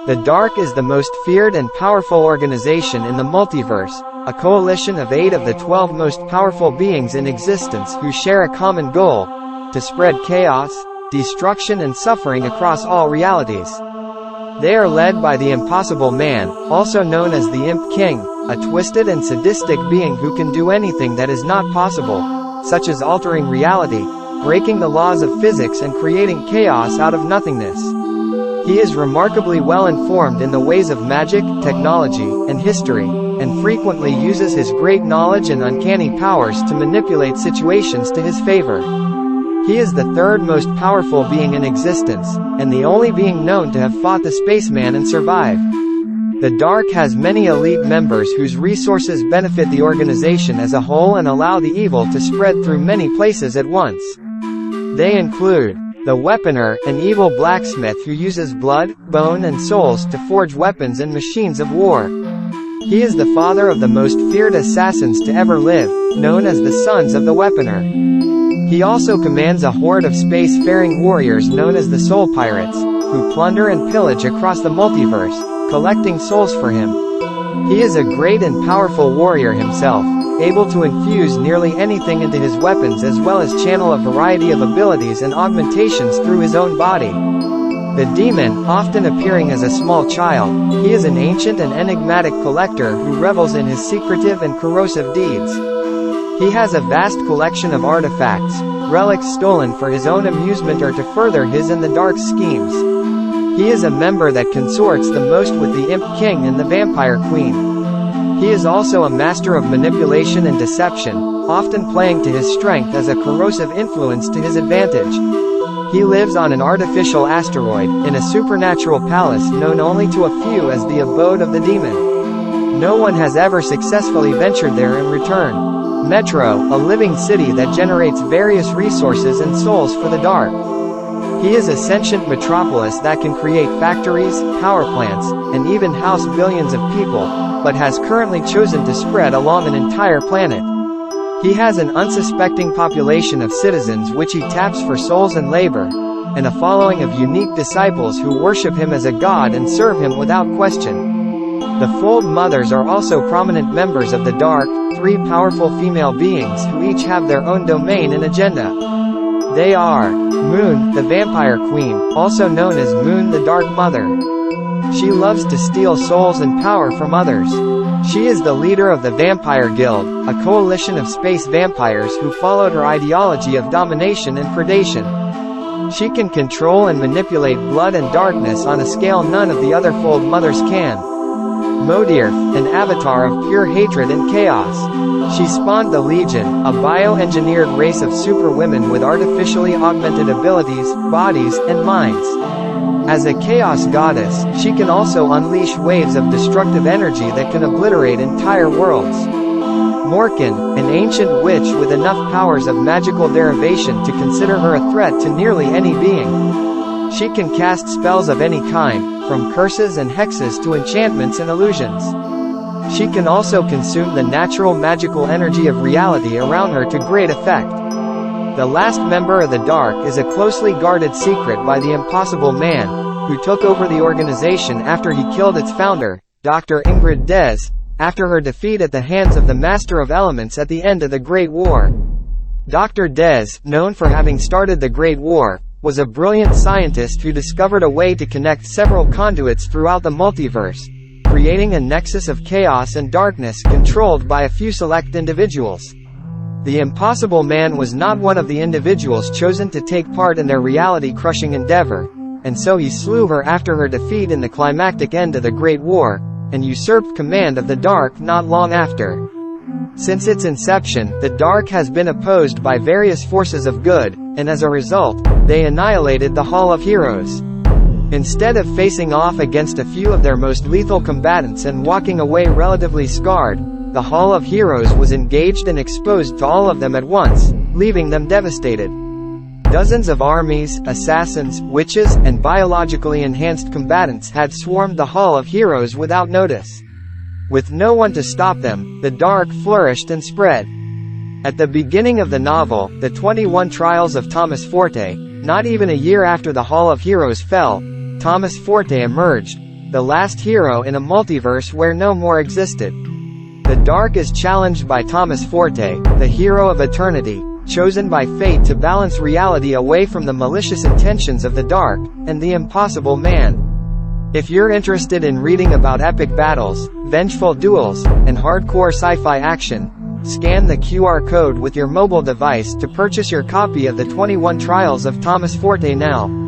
The Dark is the most feared and powerful organization in the multiverse, a coalition of 8 of the 12 most powerful beings in existence who share a common goal: to spread chaos, destruction and suffering across all realities. They are led by the Impossible Man, also known as the Imp King, a twisted and sadistic being who can do anything that is not possible, such as altering reality, breaking the laws of physics and creating chaos out of nothingness. He is remarkably well informed in the ways of magic, technology, and history, and frequently uses his great knowledge and uncanny powers to manipulate situations to his favor. He is the 3rd most powerful being in existence, and the only being known to have fought the spaceman and survived. The Dark has many elite members whose resources benefit the organization as a whole and allow the evil to spread through many places at once. They include the Weaponer, an evil blacksmith who uses blood, bone and souls to forge weapons and machines of war. He is the father of the most feared assassins to ever live, known as the Sons of the Weaponer. He also commands a horde of space-faring warriors known as the Soul Pirates, who plunder and pillage across the multiverse, collecting souls for him. He is a great and powerful warrior himself, able to infuse nearly anything into his weapons as well as channel a variety of abilities and augmentations through his own body. The Demon, often appearing as a small child, he is an ancient and enigmatic collector who revels in his secretive and corrosive deeds. He has a vast collection of artifacts, relics stolen for his own amusement or to further his and the Dark's schemes. He is a member that consorts the most with the Imp King and the Vampire Queen. He is also a master of manipulation and deception, often playing to his strength as a corrosive influence to his advantage. He lives on an artificial asteroid, in a supernatural palace known only to a few as the abode of the demon. No one has ever successfully ventured there and returned. Metro, a living city that generates various resources and souls for the Dark. He is a sentient metropolis that can create factories, power plants, and even house billions of people, but has currently chosen to spread along an entire planet. He has an unsuspecting population of citizens which he taps for souls and labor, and a following of unique disciples who worship him as a god and serve him without question. The Fold Mothers are also prominent members of the Dark, 3 powerful female beings who each have their own domain and agenda. They are Moon, the Vampire Queen, also known as Moon the Dark Mother. She loves to steal souls and power from others. She is the leader of the Vampire Guild, a coalition of space vampires who followed her ideology of domination and predation. She can control and manipulate blood and darkness on a scale none of the other Fold Mothers can. Modirth, an avatar of pure hatred and chaos. She spawned the Legion, a bioengineered race of superwomen with artificially augmented abilities, bodies, and minds. As a chaos goddess, she can also unleash waves of destructive energy that can obliterate entire worlds. Morkin, an ancient witch with enough powers of magical derivation to consider her a threat to nearly any being. She can cast spells of any kind, from curses and hexes to enchantments and illusions. She can also consume the natural magical energy of reality around her to great effect. The last member of the Dark is a closely guarded secret by the Impossible Man, who took over the organization after he killed its founder, Dr. Ingrid Des, after her defeat at the hands of the Master of Elements at the end of the Great War. Dr. Des, known for having started the Great War, was a brilliant scientist who discovered a way to connect several conduits throughout the multiverse, creating a nexus of chaos and darkness controlled by a few select individuals. The Impossible Man was not one of the individuals chosen to take part in their reality-crushing endeavor, and so he slew her after her defeat in the climactic end of the Great War, and usurped command of the Dark not long after. Since its inception, the Dark has been opposed by various forces of good, and as a result, they annihilated the Hall of Heroes. Instead of facing off against a few of their most lethal combatants and walking away relatively scarred, the Hall of Heroes was engaged and exposed to all of them at once, leaving them devastated. Dozens of armies, assassins, witches, and biologically enhanced combatants had swarmed the Hall of Heroes without notice. With no one to stop them, the Dark flourished and spread. At the beginning of the novel, The 21 Trials of Thomas Forte, Not even a year after the Hall of Heroes fell, Thomas Forte emerged, the last hero in a multiverse where no more existed. The Dark is challenged by Thomas Forte, the hero of eternity, chosen by fate to balance reality away from the malicious intentions of the Dark, and the impossible man. If you're interested in reading about epic battles, vengeful duels, and hardcore sci-fi action, scan the QR code with your mobile device to purchase your copy of the 21 Trials of Thomas Forte now.